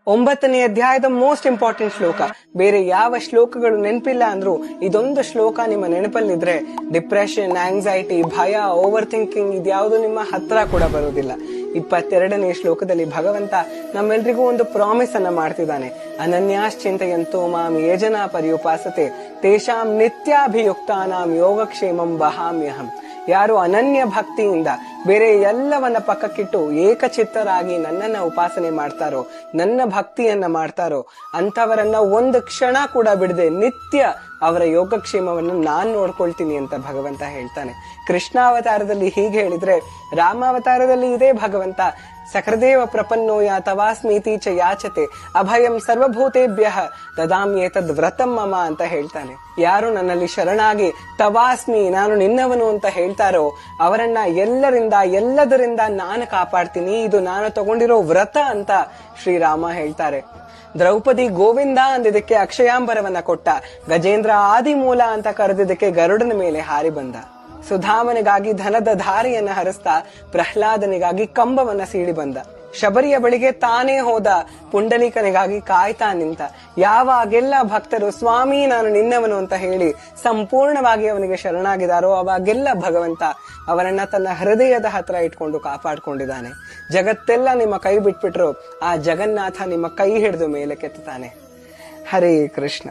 9ನೇ ಅಧ್ಯಾಯದ most important ಶ್ಲೋಕ. ಬೇರೆ ಯಾವ ಶ್ಲೋಕಗಳು ನೆನಪಿಲ್ಲ ಅಂದ್ರೂ ಇದೊಂದು ಶ್ಲೋಕ ನಿಮ್ಮ ನೆನಪಲ್ಲಿದ್ರೆ ಡಿಪ್ರೆಷನ್, ಆಂಗ್ಸೈಟಿ, ಭಯ, ಓವರ್ ಥಿಂಕಿಂಗ್ ಇದ್ಯಾವುದು ನಿಮ್ಮ ಹತ್ರ ಕೂಡ ಬರೋದಿಲ್ಲ. 22ನೇ ಶ್ಲೋಕದಲ್ಲಿ ಭಗವಂತ ನಮ್ಮೆಲ್ರಿಗೂ ಒಂದು ಪ್ರಾಮಿಸ್ ಅನ್ನ ಮಾಡ್ತಿದ್ದಾನೆ. ಅನನ್ಯಾಶ್ಚಿಂತಯಂತೋ ಮಾಂ ಯೇ ಜನಾ ಪರ್ಯುಪಾಸತೆ ತೇಷಾಂ ನಿತ್ಯಾಭಿಯುಕ್ತಾನಾಂ ಯೋಗಕ್ಷೇಮಂ ವಹಾಮ್ಯಹಂ. ಯಾರು ಅನನ್ಯ ಭಕ್ತಿಯಿಂದ ಬೇರೆ ಎಲ್ಲವನ್ನ ಪಕ್ಕಕ್ಕಿಟ್ಟು ಏಕಚಿತ್ತರಾಗಿ ನನ್ನನ್ನ ಉಪಾಸನೆ ಮಾಡ್ತಾರೋ, ನನ್ನ ಭಕ್ತಿಯನ್ನ ಮಾಡ್ತಾರೋ, ಅಂಥವರನ್ನ ಒಂದು ಕ್ಷಣ ಕೂಡ ಬಿಡದೆ ನಿತ್ಯ ಅವರ ಯೋಗಕ್ಷೇಮವನ್ನು ನಾನ್ ನೋಡ್ಕೊಳ್ತೀನಿ ಅಂತ ಭಗವಂತ ಹೇಳ್ತಾನೆ. ಕೃಷ್ಣಾವತಾರದಲ್ಲಿ ಹೀಗೆ ಹೇಳಿದ್ರೆ, ರಾಮಾವತಾರದಲ್ಲಿ ಇದೇ ಭಗವಂತ ಸಕೃದೇವ ಪ್ರಪನ್ನೋಯ ತವಾಸ್ಮೀತಿ ಚ ಯಾಚತೆ ಅಭಯಂ ಸರ್ವಭೂತೇಭ್ಯ ದದಾಮ್ಯೇತದ್ ವ್ರತಂ ಮಮ ಅಂತ ಹೇಳ್ತಾನೆ. ಯಾರು ನನ್ನಲ್ಲಿ ಶರಣಾಗಿ ತವಾಸ್ಮಿ ನಾನು ನಿನ್ನವನು ಅಂತ ಹೇಳ್ತಾರೋ ಅವರನ್ನ ಎಲ್ಲದರಿಂದ ನಾನು ಕಾಪಾಡ್ತೀನಿ. ಇದು ನಾನು ತಗೊಂಡಿರೋ ವ್ರತ ಅಂತ ಶ್ರೀರಾಮ ಹೇಳ್ತಾರೆ. ದ್ರೌಪದಿ ಗೋವಿಂದ ಅಂದಿದ್ದಕ್ಕೆ ಅಕ್ಷಯಾಂಬರವನ್ನ ಕೊಟ್ಟ, ಗಜೇಂದ್ರ ಆದಿಮೂಲ ಅಂತ ಕರೆದಿದ್ದಕ್ಕೆ ಗರುಡನ ಮೇಲೆ ಹಾರಿ ಬಂದ. ಸುಧಾಮನಿಗಾಗಿ ಧನದ ಧಾರಿಯನ್ನ ಹರಿಸ್ತಾ ಪ್ರಹ್ಲಾದನಿಗಾಗಿ ಕಂಬವನ್ನ ಸೀಳಿ ಬಂದ. ಶಬರಿಯ ಬಳಿಗೆ ತಾನೇ ಹೋದ, ಪುಂಡಲೀಕನಿಗಾಗಿ ಕಾಯ್ತಾ ನಿಂತ. ಯಾವಾಗೆಲ್ಲ ಭಕ್ತರು ಸ್ವಾಮಿ ನಾನು ನಿನ್ನವನು ಅಂತ ಹೇಳಿ ಸಂಪೂರ್ಣವಾಗಿ ಅವನಿಗೆ ಶರಣಾಗಿದಾರೋ ಅವಾಗೆಲ್ಲ ಭಗವಂತ ಅವರನ್ನ ತನ್ನ ಹೃದಯದ ಹತ್ರ ಇಟ್ಕೊಂಡು ಕಾಪಾಡ್ಕೊಂಡಿದ್ದಾನೆ. ಜಗತ್ತೆಲ್ಲ ನಿಮ್ಮ ಕೈ ಬಿಟ್ಬಿಟ್ರು ಆ ಜಗನ್ನಾಥ ನಿಮ್ಮ ಕೈ ಹಿಡಿದು ಮೇಲೆ ಕೆತ್ತಾನೆ. ಹರೇ ಕೃಷ್ಣ.